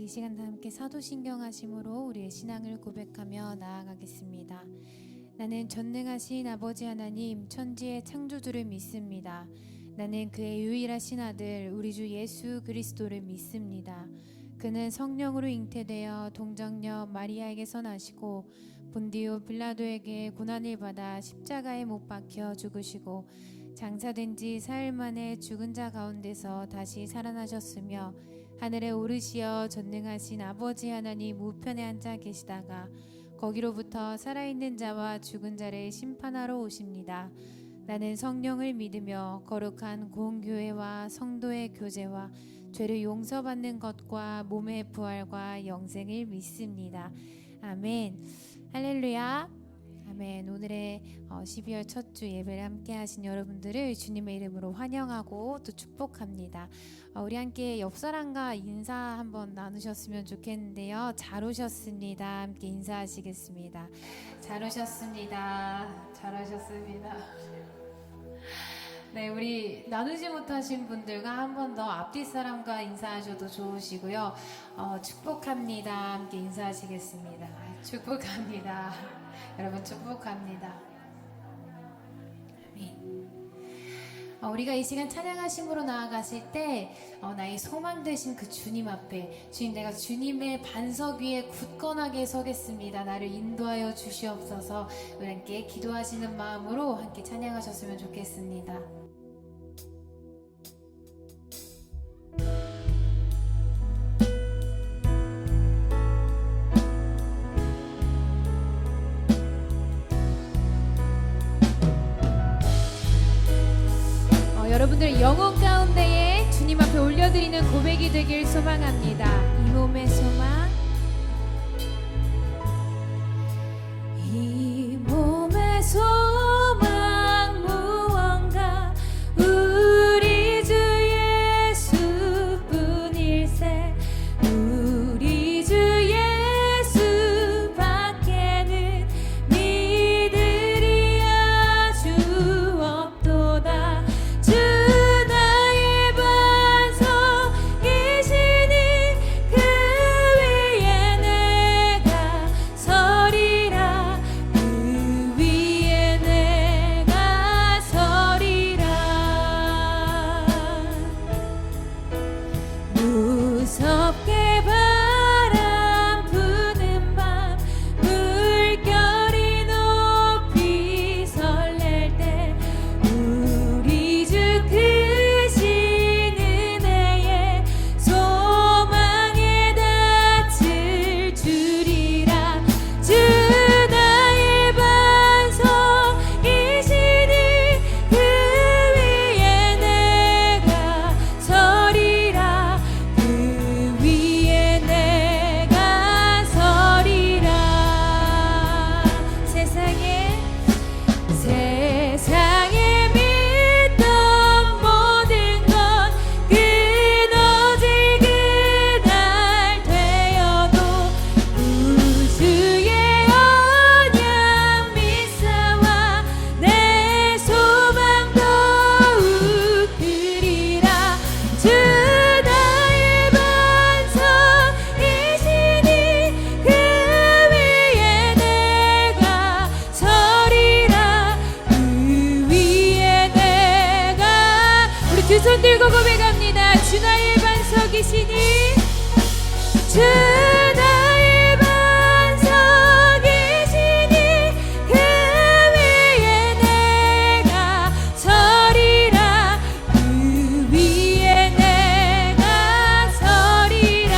이 시간 다 함께 사도신경하심으로 우리의 신앙을 고백하며 나아가겠습니다. 나는 전능하신 아버지 하나님 천지의 창조주를 믿습니다. 나는 그의 유일하신 아들 우리 주 예수 그리스도를 믿습니다. 그는 성령으로 잉태되어 동정녀 마리아에게서 나시고 본디오 빌라도에게 고난을 받아 십자가에 못 박혀 죽으시고 장사된 지 사흘 만에 죽은 자 가운데서 다시 살아나셨으며 하늘에 오르시어 전능하신 아버지 하나님 우편에 앉아 계시다가 거기로부터 살아있는 자와 죽은 자를 심판하러 오십니다. 나는 성령을 믿으며 거룩한 공교회와 성도의 교제와 죄를 용서받는 것과 몸의 부활과 영생을 믿습니다. 아멘. 할렐루야. 아멘. 오늘의 12월 첫 주 예배를 함께 하신 여러분들을 주님의 이름으로 환영하고 또 축복합니다. 우리 함께 옆 사람과 인사 한번 나누셨으면 좋겠는데요. 잘 오셨습니다. 함께 인사하시겠습니다. 잘 오셨습니다. 잘하셨습니다. 네, 우리 나누지 못하신 분들과 한 번 더 앞뒤 사람과 인사하셔도 좋으시고요. 축복합니다. 함께 인사하시겠습니다. 축복합니다. 여러분 축복합니다. 아멘. 우리가 이 시간 찬양하심으로 나아갔을 때 나의 소망 되신 그 주님 앞에 주님 내가 주님의 반석 위에 굳건하게 서겠습니다. 나를 인도하여 주시옵소서. 우리 함께 기도하시는 마음으로 함께 찬양하셨으면 좋겠습니다. 여러분들 영혼 가운데에 주님 앞에 올려드리는 고백이 되길 소망합니다. 이 몸의 소망, 이 몸의 소망 무언가 우리 주 예수뿐일세. 우리 주 예수 밖에는 믿으리 아주 없도다. 주 나의 반석이시니 그 위에 내가 서리라. 그 위에 내가 서리라. 무섭게 바람 부는 밤 물결이 높이 설렐 때 우리 주 크신 은혜에 소망에 닿을 줄이라. 주 나의 반석이시니 그 위에 내가 서리라. 그 위에 내가 서리라. 세상에 믿던 모든 것 끊어질 그날 되어도 구주의 언약 믿사와 내 소망 더욱 크리라. 주 나의 반석이시니 그 위에 내가 서리라. 그 위에 내가 우리 두 손 들고 고백합니다. 주 나의 반석이시니 주 나의 반석이시니 그 위에 내가 서리라. 그 위에 내가 서리라.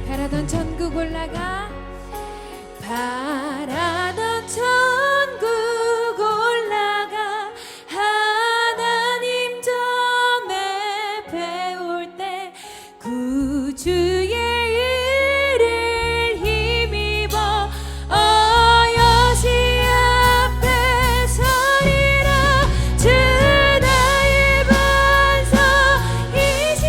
바라던 천국 올라가 바라던 천국 올라가 하나님 전에 배울 때 구주의 일을 힘입어 어여시 앞에 서리라. 주 나의 반석이시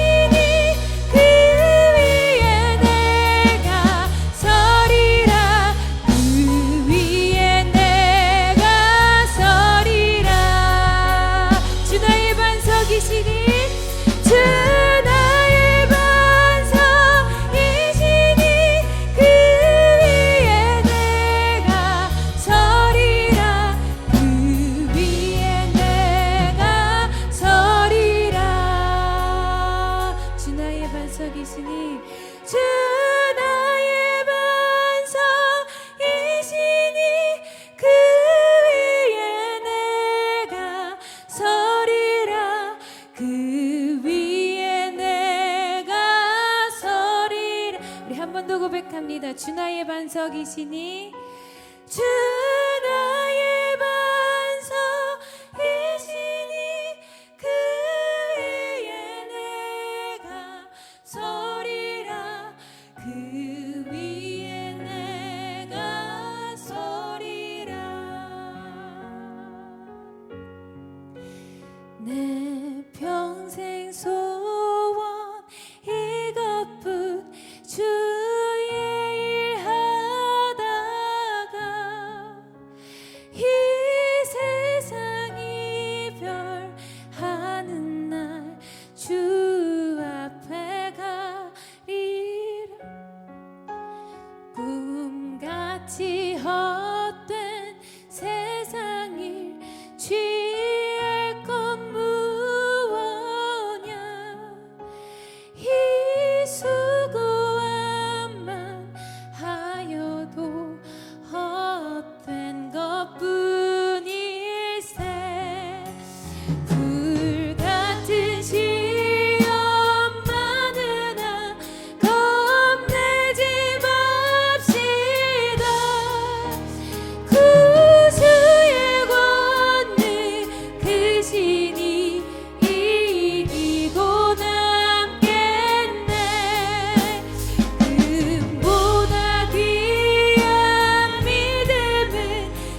반석이시니 주 나의 반석이시니 그 위에 내가 서리라 그 위에 내가 서리라 내 평생 소원 이것뿐 주의 일하다가 이 세상 이별하는 날 주 앞에 가리라 꿈같이 헛된 세상 일 취할 것 무엇냐 이 수고함만 하여도 헛된 것뿐일세 불같은 시험 많으나 겁내지 맙시다 구주의 권능 크시니 이기고 남겠네 금보다 귀한 믿음은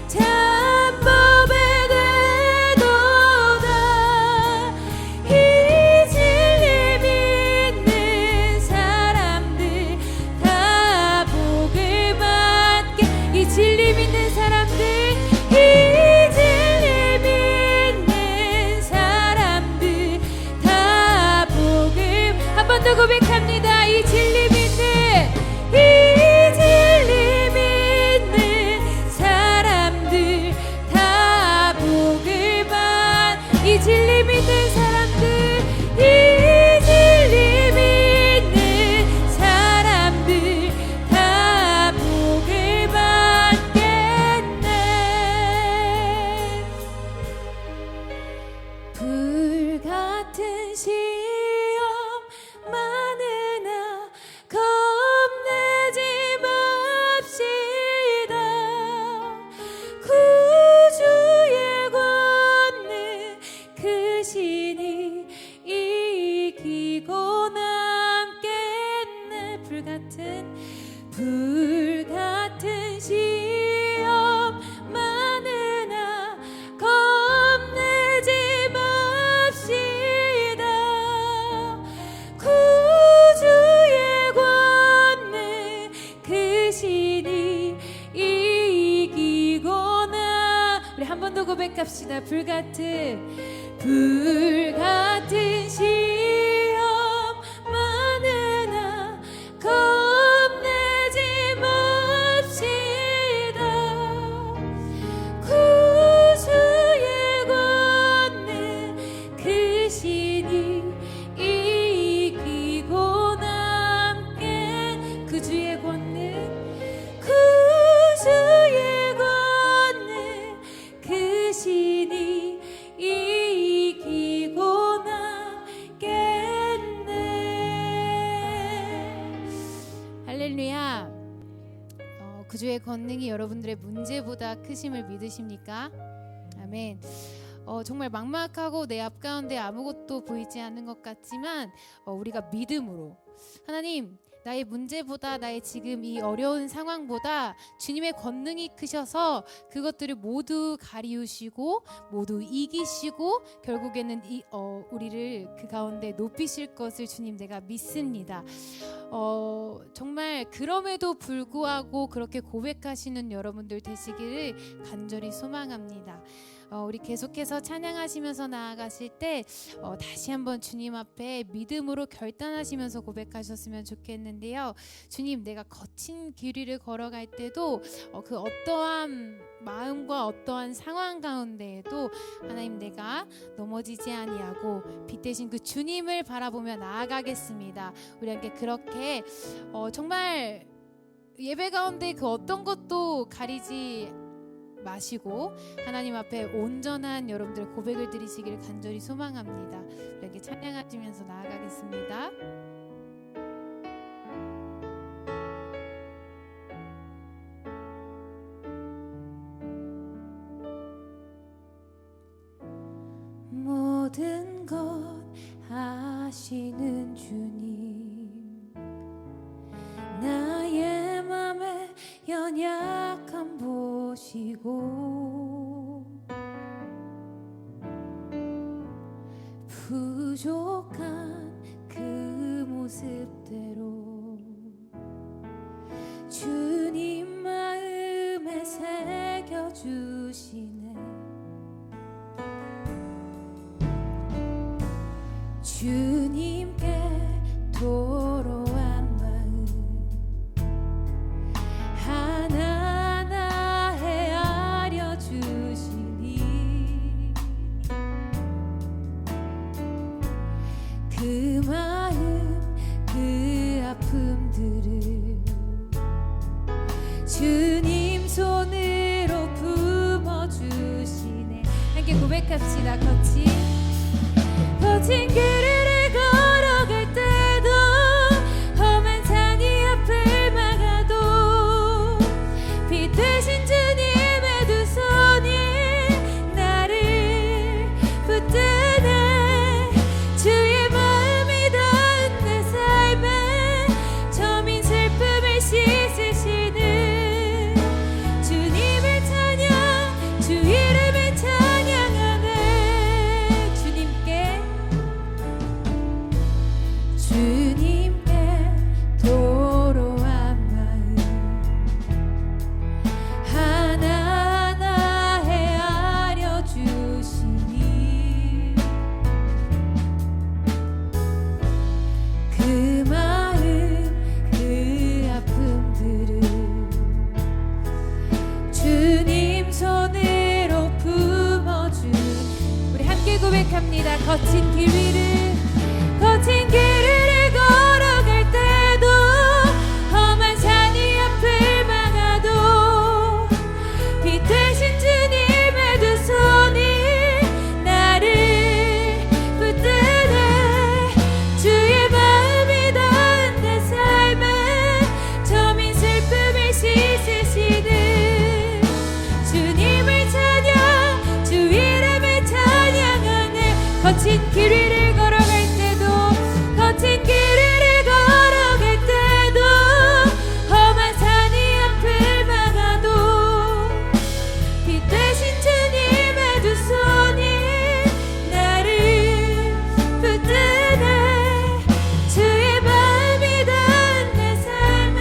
참법에 되도다 이 진리 믿는 사람들 다 복을 받게 이 진리 믿는 사람들 이 진리 믿는 사람들 다 복을 한 번 더 고백합니다 이 진리 믿는 사람들 다 복을 받 이 진리 믿는 사람들 이 진리 믿는 사람들 다 복을 받겠네 불같은 시험 많으나 겁내지 맙시다 구주의 권능 크시니 이기고 남겠네 불같은 시험 많으나 겁내지 맙시다 구주의 권능 크시니 이기고 나 우리 한 번 더 고백합시다 불같은 시험 많으나 겁내지 맙시다 구주의 권능 크시니 이기고 남게 구주의 권능 크시니 이기고 남겠네 할렐루야 구주의 권능이 여러분들의 문제보다 크심을 믿으십니까? 아멘. 정말 막막하고 내 앞 가운데 아무것도 보이지 않는 것 같지만 우리가 믿음으로 하나님 나의 문제보다 나의 지금 이 어려운 상황보다 주님의 권능이 크셔서 그것들을 모두 가리우시고 모두 이기시고 결국에는 우리를 그 가운데 높이실 것을 주님 내가 믿습니다. 정말 그럼에도 불구하고 그렇게 고백하시는 여러분들 되시기를 간절히 소망합니다. 우리 계속해서 찬양하시면서 나아가실 때 다시 한번 주님 앞에 믿음으로 결단하시면서 고백하셨으면 좋겠는데요. 주님, 내가 거친 길 위를 걸어갈 때도 그 어떠한 마음과 어떠한 상황 가운데에도 하나님 내가 넘어지지 아니하고 빛 대신 그 주님을 바라보며 나아가겠습니다. 우리 함께 그렇게 정말 예배 가운데 그 어떤 것도 가리지 마시고 하나님 앞에 온전한 여러분들 고백을 드리시기를 간절히 소망합니다. 이렇게 찬양하시면서 나아가겠습니다. 연약함 보시고 부족한 그 모습대로 주님 마음에 새겨주시네. 주님께 도로한 마음 하나하나 헤아려 주시니 그 마음 그 아픔들을 주님 손으로 품어주시네. 함께 고백합시다. 거친 길을 걸어갈 때도 험한 산이 앞을 막아도 빛 되신 주님의 두 손이 나를 붙드네. 주의 마음이 닿은 내 삶에 저민 슬픔을 씻으시는 주님을 찬양 주 이름을 찬양하네. 주님께 도로한 마음 하나하나 헤아려 주시니 그 마음 그 아픔들을 주님 손으로 품어준. 우리 함께 고백합니다. 거친 길 위를 걸어갈 때도 험한 산이 앞을 막아도 빛 되신 주님의 두 손이 나를 붙드네. 주의 마음이 닿은 내 삶에 저민 슬픔을 씻으시는 주님을 찬양 주 이름을 찬양하네. 거친 길 위를 걸어갈 거친 길 위를 걸어갈 때도 험한 산이 앞을 막아도 빛 되신 주님의 두 손이 나를 붙드네. 주의 마음이 닿은 내 삶에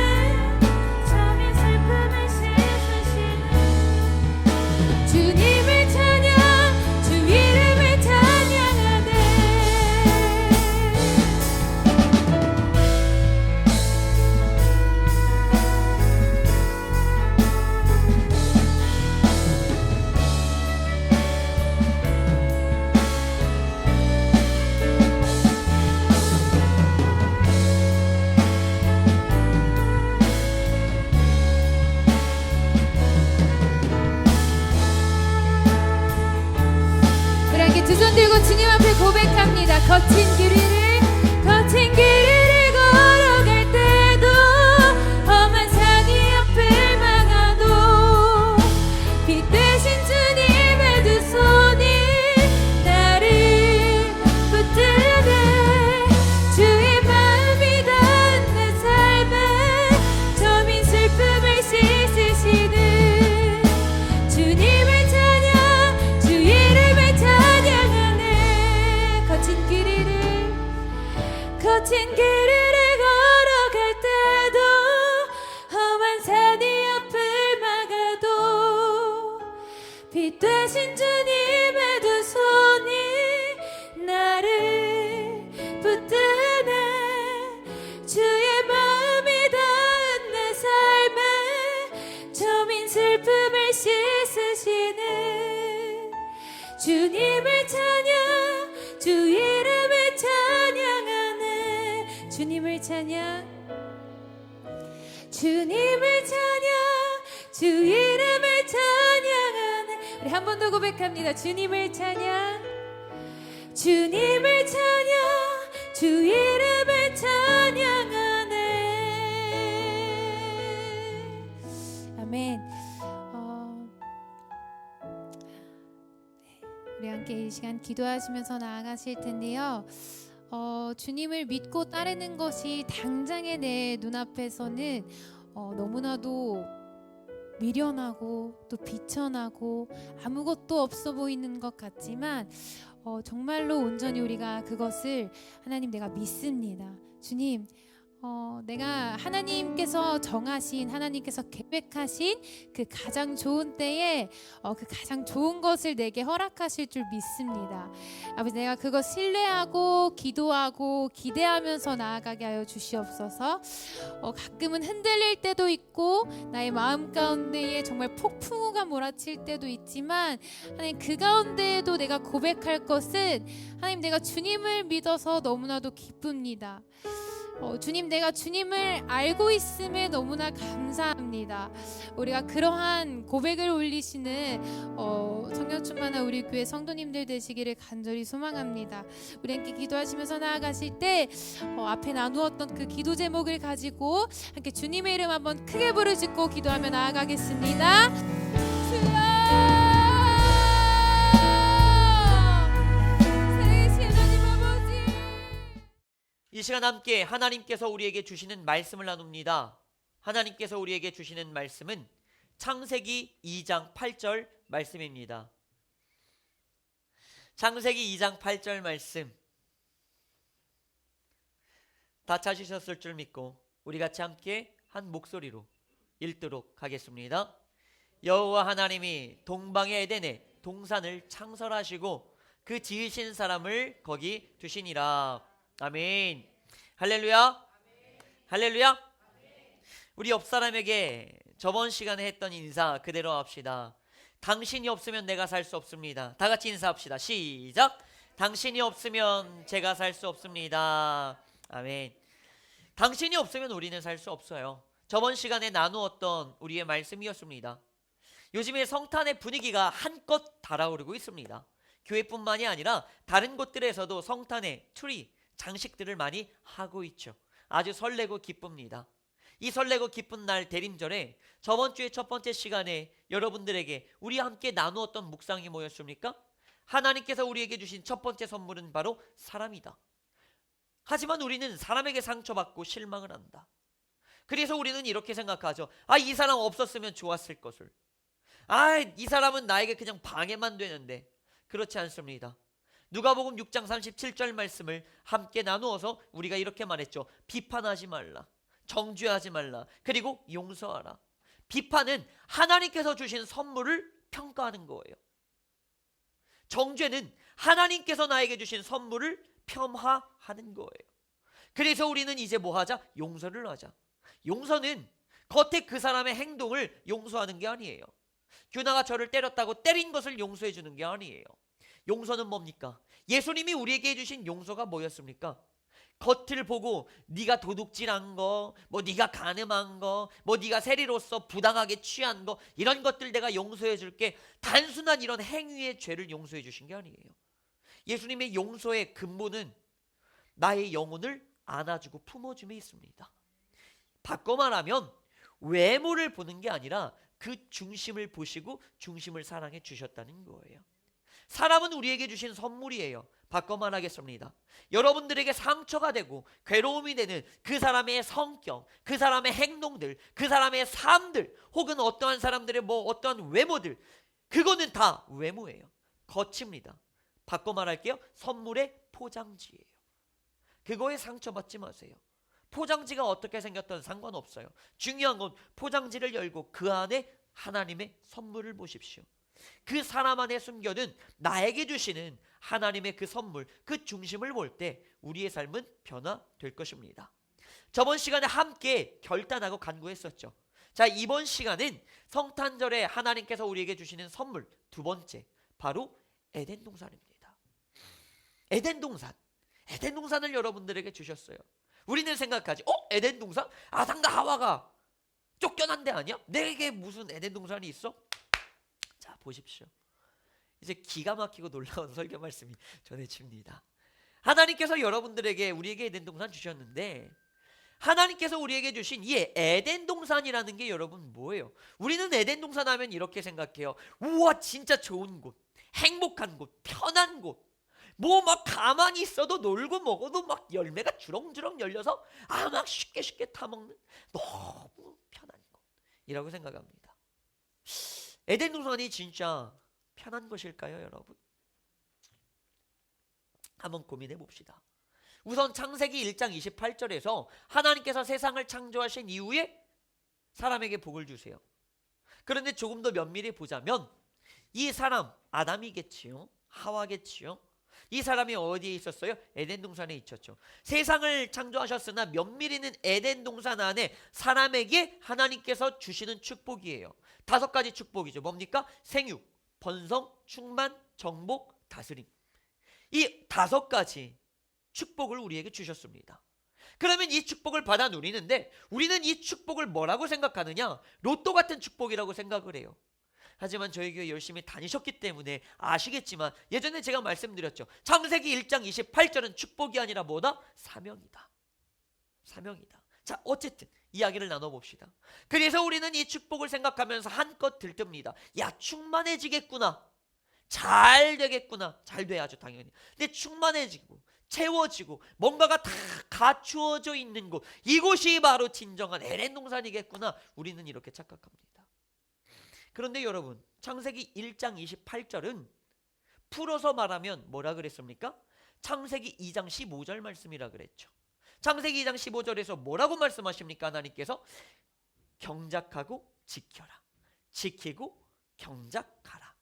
저민 슬픔을 씻으시는 주님을 찬양 주 이름을 찬양하네. 두 손 들고 주님 앞에 고백합니다. 거친 길 위를 걸어갈 때도 험한 산이 앞을 막아도 빛 되신 주님의 두 손이 나를 붙드네. 주의 마음이 닿은 내 삶에 저민 슬픔을 씻으시는 주님을 찬양 주 이름을 찬양하네. 거친 길 위를 걸어갈 때도 험한 산이 앞을 막아도 빛 되신 주님의 두 손이 나를 붙드네. 주의 마음이 닿은 내 삶에 저민 슬픔을 씻으시는 주님을 찬양 주 이름을 찬양하네. 주님을 찬양 주님을 찬양 주 이름을 찬양하네. 우리 한 번 더 고백합니다. 주님을 찬양 주님을 찬양 주 이름을 찬양하네. 아멘. 우리 함께 이 시간 기도하시면서 나아가실 텐데요. 주님을 믿고 따르는 것이 당장의 내 눈앞에서는 너무나도 미련하고 또 비천하고 아무것도 없어 보이는 것 같지만 정말로 온전히 우리가 그것을 하나님 내가 믿습니다. 주님 내가 하나님께서 정하신 하나님께서 계획하신 그 가장 좋은 때에 그 가장 좋은 것을 내게 허락하실 줄 믿습니다. 아버지 내가 그거 신뢰하고 기도하고 기대하면서 나아가게 하여 주시옵소서. 가끔은 흔들릴 때도 있고 나의 마음 가운데에 정말 폭풍우가 몰아칠 때도 있지만 하나님 그 가운데에도 내가 고백할 것은 하나님 내가 주님을 믿어서 너무나도 기쁩니다. 주님 내가 주님을 알고 있음에 너무나 감사합니다. 우리가 그러한 고백을 올리시는 성령 충만한 우리 교회 성도님들 되시기를 간절히 소망합니다. 우리 함께 기도하시면서 나아가실 때 앞에 나누었던 그 기도 제목을 가지고 함께 주님의 이름 한번 크게 부르짖고 기도하며 나아가겠습니다. 주여 이 시간 함께 하나님께서 우리에게 주시는 말씀을 나눕니다. 하나님께서 우리에게 주시는 말씀은 창세기 2장 8절 말씀입니다. 창세기 2장 8절 말씀 다 찾으셨을 줄 믿고 우리 같이 함께 한 목소리로 읽도록 하겠습니다. 여호와 하나님이 동방의 에덴에 동산을 창설하시고 그 지으신 사람을 거기 두시니라. 아멘. 할렐루야. 할렐루야. 우리 옆 사람에게 저번 시간에 했던 인사 그대로 합시다. 당신이 없으면 내가 살 수 없습니다. 다 같이 인사합시다. 시작. 당신이 없으면 제가 살 수 없습니다. 아멘. 당신이 없으면 우리는 살 수 없어요. 저번 시간에 나누었던 우리의 말씀이었습니다. 요즘에 성탄의 분위기가 한껏 달아오르고 있습니다. 교회뿐만이 아니라 다른 곳들에서도 성탄의 트리 장식들을 많이 하고 있죠. 아주 설레고 기쁩니다. 이 설레고 기쁜 날 대림절에 저번 주에 첫 번째 시간에 여러분들에게 우리와 함께 나누었던 묵상이 뭐였습니까? 하나님께서 우리에게 주신 첫 번째 선물은 바로 사람이다. 하지만 우리는 사람에게 상처받고 실망을 한다. 그래서 우리는 이렇게 생각하죠. 이 사람 없었으면 좋았을 것을. 이 사람은 나에게 그냥 방해만 되는데. 그렇지 않습니다. 누가복음 6장 37절 말씀을 함께 나누어서 우리가 이렇게 말했죠. 비판하지 말라. 정죄하지 말라. 그리고 용서하라. 비판은 하나님께서 주신 선물을 평가하는 거예요. 정죄는 하나님께서 나에게 주신 선물을 폄하하는 거예요. 그래서 우리는 이제 뭐 하자? 용서를 하자. 용서는 겉에 그 사람의 행동을 용서하는 게 아니에요. 규나가 저를 때렸다고 때린 것을 용서해 주는 게 아니에요. 용서는 뭡니까? 예수님이 우리에게 해주신 용서가 뭐였습니까? 겉을 보고 네가 도둑질한 거, 뭐 네가 간음한 거, 뭐 네가 세리로서 부당하게 취한 거, 이런 것들 내가 용서해 줄게. 단순한 이런 행위의 죄를 용서해 주신 게 아니에요. 예수님의 용서의 근본은 나의 영혼을 안아주고 품어줌에 있습니다. 바꿔 말하면 외모를 보는 게 아니라 그 중심을 보시고 중심을 사랑해 주셨다는 거예요. 사람은 우리에게 주신 선물이에요. 바꿔 말하겠습니다. 여러분들에게 상처가 되고 괴로움이 되는 그 사람의 성격, 그 사람의 행동들, 그 사람의 삶들, 혹은 어떠한 사람들의 어떠한 외모들, 그거는 다 외모예요. 겉입니다. 바꿔 말할게요. 선물의 포장지예요. 그거에 상처받지 마세요. 포장지가 어떻게 생겼든 상관없어요. 중요한 건 포장지를 열고 그 안에 하나님의 선물을 보십시오. 그 사람 안에 숨겨둔 나에게 주시는 하나님의 그 선물, 그 중심을 볼 때 우리의 삶은 변화될 것입니다. 저번 시간에 함께 결단하고 간구했었죠. 자, 이번 시간은 성탄절에 하나님께서 우리에게 주시는 선물 두 번째, 바로 에덴 동산입니다. 에덴 동산. 에덴 동산을 여러분들에게 주셨어요. 우리는 생각하지, 에덴 동산? 아담과 하와가 쫓겨난 데 아니야? 내게 무슨 에덴 동산이 있어? 자, 보십시오. 이제 기가 막히고 놀라운 설교 말씀이 전해집니다. 하나님께서 여러분들에게 우리에게 에덴 동산 주셨는데, 하나님께서 우리에게 주신 이 에덴 동산이라는 게 여러분 뭐예요? 우리는 에덴 동산 하면 이렇게 생각해요. 우와, 진짜 좋은 곳, 행복한 곳, 편한 곳. 막 가만히 있어도 놀고 먹어도 막 열매가 주렁주렁 열려서 막 쉽게 타먹는 너무 편한 곳이라고 생각합니다. 에덴 동산이 진짜 편한 것일까요, 여러분? 한번 고민해 봅시다. 우선 창세기 1장 28절에서 하나님께서 세상을 창조하신 이후에 사람에게 복을 주세요. 그런데 조금 더 면밀히 보자면 이 사람 아담이겠지요, 하와겠지요. 이 사람이 어디에 있었어요? 에덴 동산에 있었죠. 세상을 창조하셨으나 면밀히는 에덴 동산 안에 사람에게 하나님께서 주시는 축복이에요. 5가지 축복이죠. 뭡니까? 생육, 번성, 충만, 정복, 다스림. 이 5가지 축복을 우리에게 주셨습니다. 그러면 이 축복을 받아 누리는데 우리는 이 축복을 뭐라고 생각하느냐? 로또 같은 축복이라고 생각을 해요. 하지만 저희 교회 열심히 다니셨기 때문에 아시겠지만 예전에 제가 말씀드렸죠. 창세기 1장 28절은 축복이 아니라 뭐다? 사명이다. 사명이다. 자, 어쨌든 이야기를 나눠봅시다. 그래서 우리는 이 축복을 생각하면서 한껏 들뜹니다. 야, 충만해지겠구나. 잘 되겠구나. 잘 돼야죠, 당연히. 근데 충만해지고 채워지고 뭔가가 다 갖추어져 있는 곳, 이곳이 바로 진정한 에덴 동산이겠구나. 우리는 이렇게 착각합니다. 그런데 여러분, 창세기 1장 28절은 풀어서 말하면 뭐라 그랬습니까? 창세기 2장 15절 말씀이라 그랬죠. 창세기 2장 15절에서 뭐라고 말씀하십니까? 하나님께서 경작하고 지켜라. 지키고 경작하라.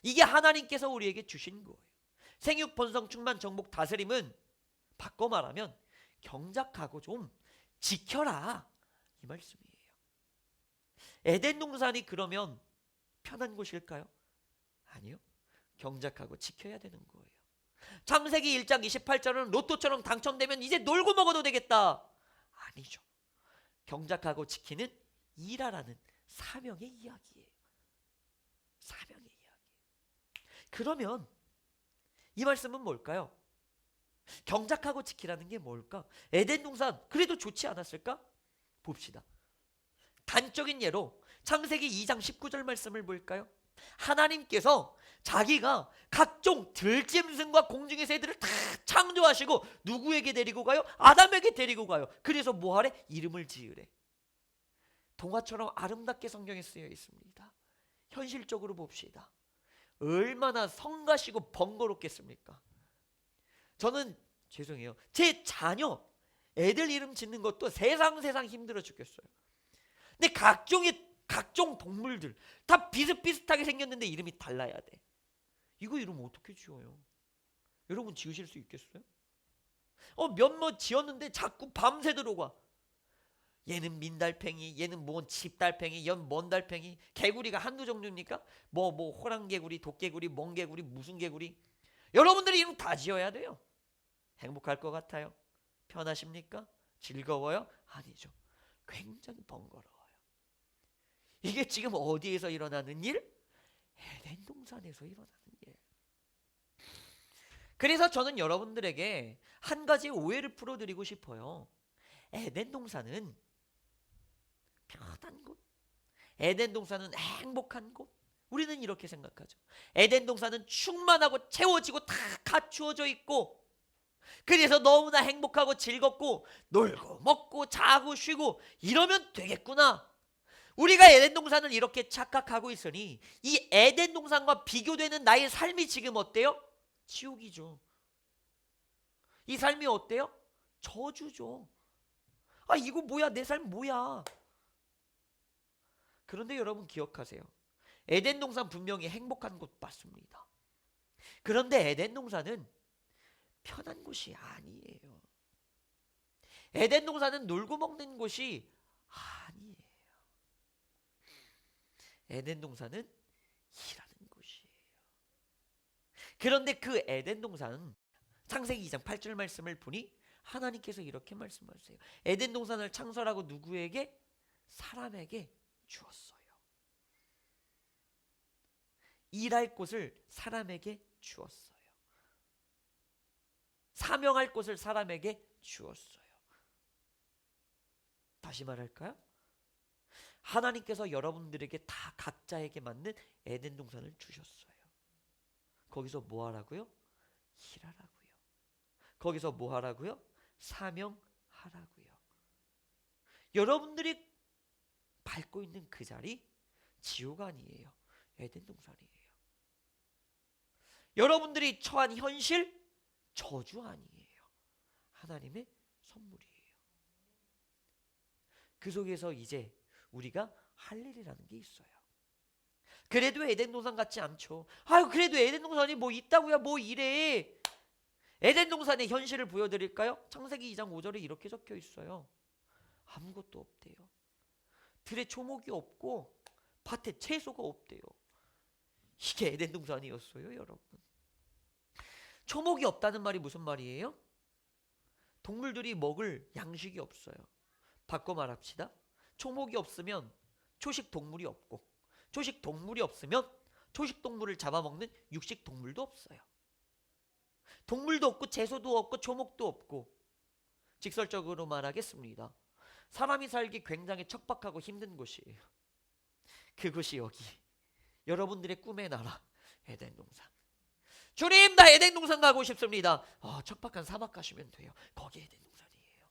이게 하나님께서 우리에게 주신 거예요. 생육, 번성, 충만, 정복, 다스림은 바꿔 말하면 경작하고 좀 지켜라, 이 말씀이에요. 에덴 동산이 그러면 편한 곳일까요? 아니요. 경작하고 지켜야 되는 거예요. 창세기 1장 28절은 로또처럼 당첨되면 이제 놀고 먹어도 되겠다. 아니죠. 경작하고 지키는 일하라는 사명의 이야기예요. 사명의 이야기. 그러면 이 말씀은 뭘까요? 경작하고 지키라는 게 뭘까? 에덴 동산 그래도 좋지 않았을까? 봅시다. 단적인 예로 창세기 2장 19절 말씀을 볼까요? 하나님께서 자기가 각종 들짐승과 공중의 새들을 다 창조하시고 누구에게 데리고 가요? 아담에게 데리고 가요. 그래서 뭐하래? 이름을 지으래. 동화처럼 아름답게 성경에 쓰여 있습니다. 현실적으로 봅시다. 얼마나 성가시고 번거롭겠습니까? 저는 죄송해요. 제 자녀 애들 이름 짓는 것도 세상 힘들어 죽겠어요. 근데 각종 동물들 다 비슷비슷하게 생겼는데 이름이 달라야 돼. 이거 이름 어떻게 지어요? 여러분 지으실 수 있겠어요? 몇몇 지었는데 자꾸 밤새도록 와. 얘는 민달팽이, 얘는 뭔 집달팽이, 얘는 뭔 달팽이. 개구리가 한두 종류입니까? 뭐 호랑개구리, 도개구리, 멍개구리, 무슨 개구리. 여러분들이 이름 다 지어야 돼요. 행복할 것 같아요? 편하십니까? 즐거워요? 아니죠. 굉장히 번거로워요. 이게 지금 어디에서 일어나는 일? 에덴 동산에서 일어나는 일. 그래서 저는 여러분들에게 한 가지 오해를 풀어드리고 싶어요. 에덴 동산은 편한 곳, 에덴 동산은 행복한 곳. 우리는 이렇게 생각하죠. 에덴 동산은 충만하고 채워지고 다 갖추어져 있고, 그래서 너무나 행복하고 즐겁고 놀고 먹고 자고 쉬고 이러면 되겠구나. 우리가 에덴 동산을 이렇게 착각하고 있으니 이 에덴 동산과 비교되는 나의 삶이 지금 어때요? 지옥이죠. 이 삶이 어때요? 저주죠. 아, 이거 뭐야? 내 삶 뭐야? 그런데 여러분 기억하세요. 에덴 동산 분명히 행복한 곳 맞습니다. 그런데 에덴 동산은 편한 곳이 아니에요. 에덴 동산은 놀고 먹는 곳이 아니에요. 에덴 동산은 일하는 곳이에요. 그런데 그 에덴 동산은 창세기 2장 8절 말씀을 보니 하나님께서 이렇게 말씀하세요. 에덴 동산을 창설하고 누구에게? 사람에게 주었어요. 일할 곳을 사람에게 주었어요. 사명할 곳을 사람에게 주었어요. 다시 말할까요? 하나님께서 여러분들에게 다 각자에게 맞는 에덴 동산을 주셨어요. 거기서 뭐 하라고요? 일하라고요. 거기서 뭐 하라고요? 사명하라고요. 여러분들이 밟고 있는 그 자리 지옥 아니에요. 에덴 동산이에요. 여러분들이 처한 현실 저주 아니에요. 하나님의 선물이에요. 그 속에서 이제 우리가 할 일이라는 게 있어요. 그래도 에덴 동산 같지 않죠. 아유, 그래도 에덴 동산이 뭐 있다고야, 뭐 이래. 에덴 동산의 현실을 보여드릴까요? 창세기 2장 5절에 이렇게 적혀 있어요. 아무것도 없대요. 들에 초목이 없고 밭에 채소가 없대요. 이게 에덴 동산이었어요, 여러분. 초목이 없다는 말이 무슨 말이에요? 동물들이 먹을 양식이 없어요. 바꿔 말합시다. 초목이 없으면 초식 동물이 없고, 초식 동물이 없으면 초식 동물을 잡아먹는 육식 동물도 없어요. 동물도 없고 채소도 없고 초목도 없고, 직설적으로 말하겠습니다. 사람이 살기 굉장히 척박하고 힘든 곳이에요. 그곳이 여기, 여러분들의 꿈의 나라 에덴 동산. 주님, 나 에덴 동산 가고 싶습니다. 척박한 사막 가시면 돼요. 거기 에덴 동산이에요.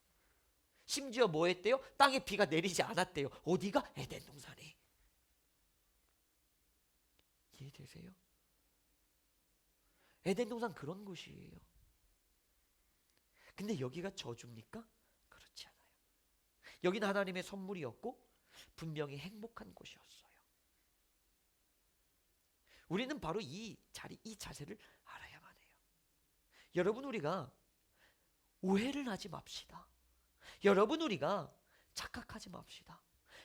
심지어 뭐 했대요? 땅에 비가 내리지 않았대요. 어디가? 에덴 동산이. 이해되세요? 에덴 동산 그런 곳이에요. 근데 여기가 저주입니까? 그렇지 않아요. 여기는 하나님의 선물이었고 분명히 행복한 곳이었어요. 우리는 바로 이 자리, 이 자세를 알아야만 해요. 여러분, 우리가 오해를 하지 맙시다. 여러분, 우리가 착각하지 맙시다.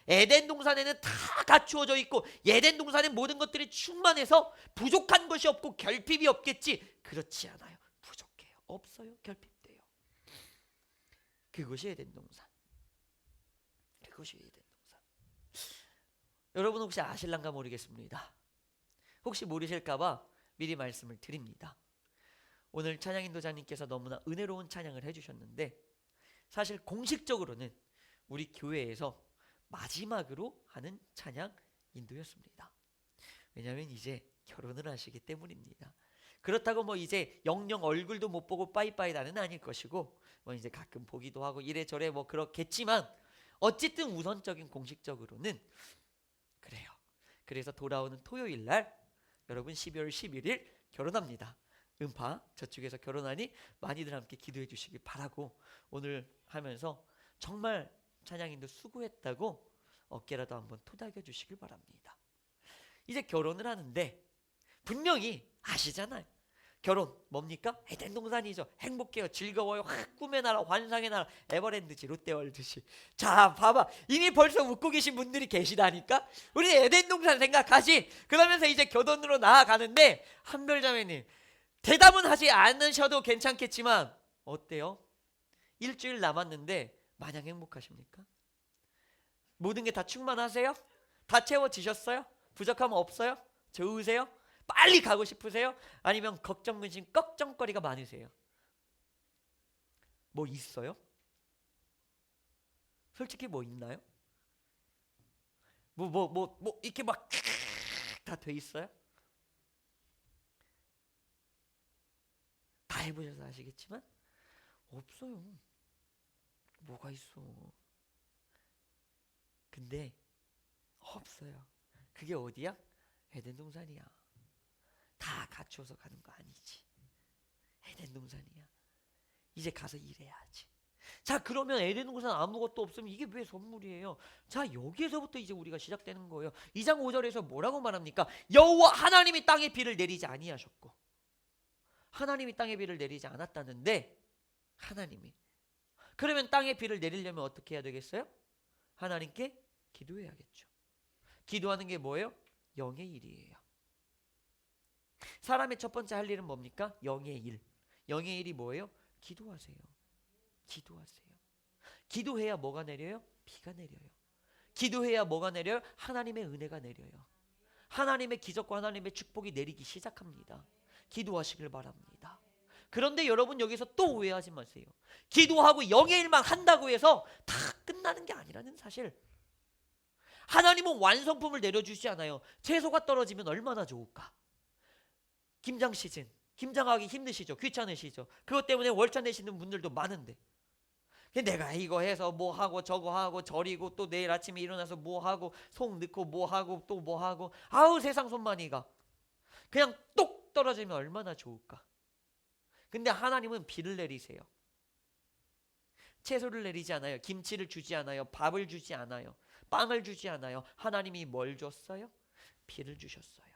에덴 동산에는 다 갖추어져 있고 에덴 동산의 모든 것들이 충만해서 부족한 것이 없고 결핍이 없겠지. 그렇지 않아요. 부족해요. 없어요. 결핍돼요. 그것이 에덴 동산. 그것이 에덴 동산. 여러분 혹시 아실란가 모르겠습니다. 혹시 모르실까봐 미리 말씀을 드립니다. 오늘 찬양 인도자님께서 너무나 은혜로운 찬양을 해주셨는데, 사실 공식적으로는 우리 교회에서 마지막으로 하는 찬양 인도였습니다. 왜냐하면 이제 결혼을 하시기 때문입니다. 그렇다고 뭐 이제 영영 얼굴도 못 보고 빠이빠이다는 아닐 것이고, 뭐 이제 가끔 보기도 하고 이래저래 뭐 그렇겠지만, 어쨌든 우선적인 공식적으로는 그래요. 그래서 돌아오는 토요일 날 여러분 12월 11일 결혼합니다. 음파 저쪽에서 결혼하니 많이들 함께 기도해 주시기 바라고, 오늘 하면서 정말 찬양인도 수고했다고 어깨라도 한번 토닥여 주시길 바랍니다. 이제 결혼을 하는데 분명히 아시잖아요. 결혼 뭡니까? 에덴 동산이죠. 행복해요. 즐거워요. 꿈의 나라, 환상의 나라, 에버랜드지, 롯데월드지. 자, 봐봐. 이미 벌써 웃고 계신 분들이 계시다니까. 우리 에덴 동산 생각하지. 그러면서 이제 결혼으로 나아가는데, 한별자매님 대답은 하지 않으셔도 괜찮겠지만 어때요? 일주일 남았는데 마냥 행복하십니까? 모든 게 다 충만하세요? 다 채워지셨어요? 부족함 없어요? 좋으세요? 빨리 가고 싶으세요? 아니면 걱정, 근심, 걱정거리가 많으세요? 뭐 있어요? 솔직히 뭐 있나요? 뭐 이렇게 막 다 돼 있어요? 다 해보셔서 아시겠지만 없어요. 뭐가 있어? 근데 없어요. 그게 어디야? 에덴 동산이야. 다 갖추어서 가는 거 아니지. 에덴 동산이야. 이제 가서 일해야지. 자, 그러면 에덴 동산 아무것도 없으면 이게 왜 선물이에요? 자, 여기에서부터 이제 우리가 시작되는 거예요. 2장 5절에서 뭐라고 말합니까? 여호와 하나님이 땅에 비를 내리지 아니하셨고, 하나님이 땅에 비를 내리지 않았다는데, 하나님이, 그러면 땅에 비를 내리려면 어떻게 해야 되겠어요? 하나님께 기도해야겠죠. 기도하는 게 뭐예요? 영의 일이에요. 사람의 첫 번째 할 일은 뭡니까? 영의 일. 영의 일이 뭐예요? 기도하세요. 기도하세요. 기도해야 뭐가 내려요? 비가 내려요. 기도해야 뭐가 내려요? 하나님의 은혜가 내려요. 하나님의 기적과 하나님의 축복이 내리기 시작합니다. 기도하시길 바랍니다. 그런데 여러분 여기서 또 오해하지 마세요. 기도하고 영의 일만 한다고 해서 다 끝나는 게 아니라는 사실. 하나님은 완성품을 내려주지 않아요. 채소가 떨어지면 얼마나 좋을까. 김장 시즌, 김장하기 힘드시죠? 귀찮으시죠? 그것 때문에 월차 내시는 분들도 많은데, 내가 이거 해서 뭐 하고 저거 하고 저리고 또 내일 아침에 일어나서 뭐 하고 속 넣고 뭐 하고 또 뭐 하고, 아우 세상 손만이 가. 그냥 똑 떨어지면 얼마나 좋을까. 근데 하나님은 비를 내리세요. 채소를 내리지 않아요. 김치를 주지 않아요. 밥을 주지 않아요. 빵을 주지 않아요. 하나님이 뭘 줬어요? 비를 주셨어요.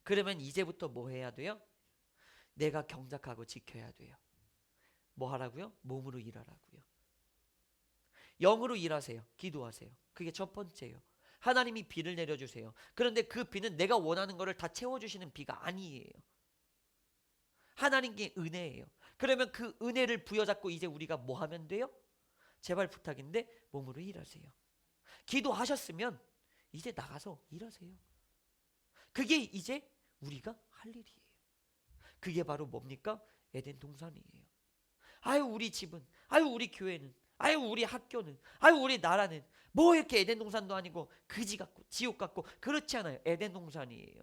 그러면 이제부터 뭐 해야 돼요? 내가 경작하고 지켜야 돼요. 뭐 하라고요? 몸으로 일하라고요. 영으로 일하세요. 기도하세요. 그게 첫 번째예요. 하나님이 비를 내려주세요. 그런데 그 비는 내가 원하는 것을 다 채워주시는 비가 아니에요. 하나님께 은혜예요. 그러면 그 은혜를 부여잡고 이제 우리가 뭐 하면 돼요? 제발 부탁인데 몸으로 일하세요. 기도하셨으면 이제 나가서 일하세요. 그게 이제 우리가 할 일이에요. 그게 바로 뭡니까? 에덴 동산이에요. 아유 우리 집은, 아유 우리 교회는, 아유 우리 학교는, 아유 우리 나라는 뭐 이렇게 에덴 동산도 아니고 그지 같고 지옥 같고 그렇지 않아요. 에덴 동산이에요.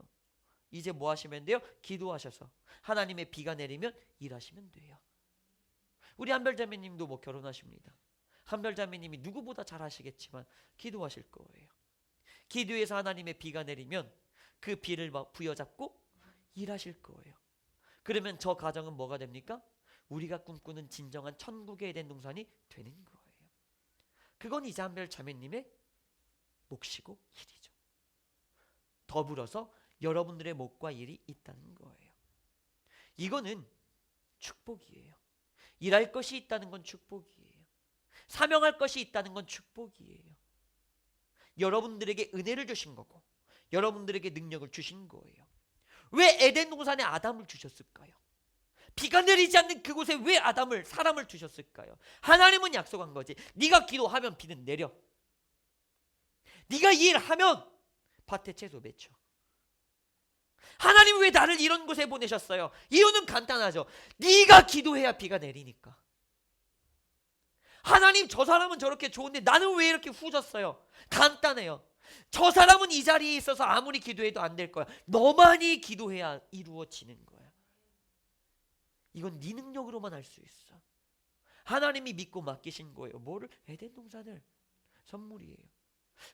이제 뭐 하시면 돼요? 기도하셔서 하나님의 비가 내리면 일하시면 돼요. 우리 한별자매님도 뭐 결혼하십니다. 한별자매님이 누구보다 잘 하시겠지만 기도하실 거예요. 기도해서 하나님의 비가 내리면 그 비를 부여잡고 일하실 거예요. 그러면 저 가정은 뭐가 됩니까? 우리가 꿈꾸는 진정한 천국의 에덴 동산이 되는 거예요. 그건 이제 한별자매님의 몫이고 일이죠. 더불어서 여러분들의 몫과 일이 있다는 거예요. 이거는 축복이에요. 일할 것이 있다는 건 축복이에요. 사명할 것이 있다는 건 축복이에요. 여러분들에게 은혜를 주신 거고 여러분들에게 능력을 주신 거예요. 왜 에덴 동산에 아담을 주셨을까요? 비가 내리지 않는 그곳에 왜 사람을 주셨을까요? 하나님은 약속한 거지. 네가 기도하면 비는 내려. 네가 일하면 밭에 채소 맺혀. 하나님 왜 나를 이런 곳에 보내셨어요? 이유는 간단하죠. 네가 기도해야 비가 내리니까. 하나님 저 사람은 저렇게 좋은데 나는 왜 이렇게 후졌어요? 간단해요. 저 사람은 이 자리에 있어서 아무리 기도해도 안 될 거야. 너만이 기도해야 이루어지는 거야. 이건 네 능력으로만 할 수 있어. 하나님이 믿고 맡기신 거예요. 뭐를? 에덴 동산을. 선물이에요.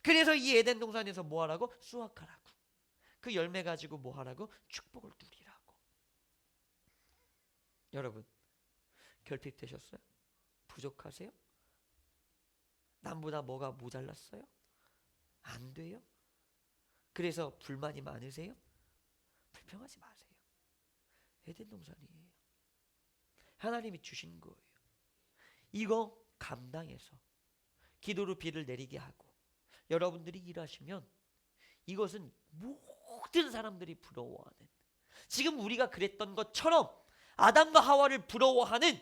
그래서 이 에덴 동산에서 뭐 하라고? 수확하라고. 그 열매 가지고 뭐 하라고? 축복을 누리라고. 여러분 결핍되셨어요? 부족하세요? 남보다 뭐가 모자랐어요? 안 돼요? 그래서 불만이 많으세요? 불평하지 마세요. 에덴 동산이에요. 하나님이 주신 거예요. 이거 감당해서 기도로 비를 내리게 하고 여러분들이 일하시면 이것은 모든 사람들이 부러워하는, 지금 우리가 그랬던 것처럼 아담과 하와를 부러워하는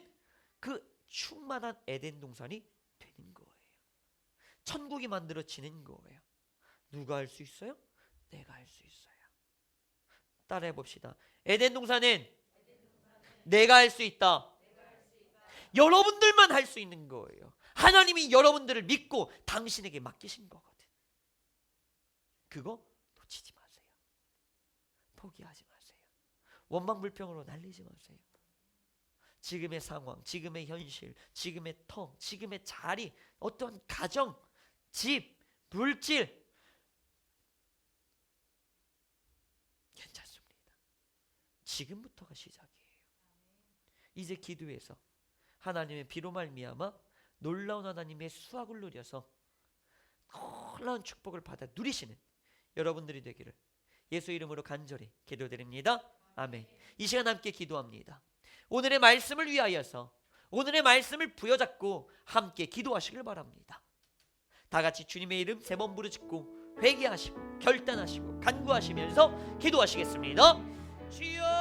그 충만한 에덴 동산이 되는 거예요. 천국이 만들어지는 거예요. 누가 할 수 있어요? 내가 할 수 있어요. 따라해 봅시다. 에덴 동산은 내가 할 수 있다. 여러분들만 할 수 있는 거예요. 하나님이 여러분들을 믿고 당신에게 맡기신 거거든. 그거 놓치지 마세요. 포기하지 마세요. 원망불평으로 날리지 마세요. 지금의 상황, 지금의 현실, 지금의 터, 지금의 자리, 어떤 가정, 집, 물질 괜찮습니다. 지금부터가 시작이에요. 이제 기도해서 하나님의 비로 말미암아 놀라운 하나님의 수확을 누려서 놀라운 축복을 받아 누리시는 여러분들이 되기를 예수 이름으로 간절히 기도드립니다. 아멘. 이 시간 함께 기도합니다. 오늘의 말씀을 위하여서 오늘의 말씀을 부여잡고 함께 기도하시길 바랍니다. 다 같이 주님의 이름 3번 부르짖고 회개하시고 결단하시고 간구하시면서 기도하시겠습니다. 주여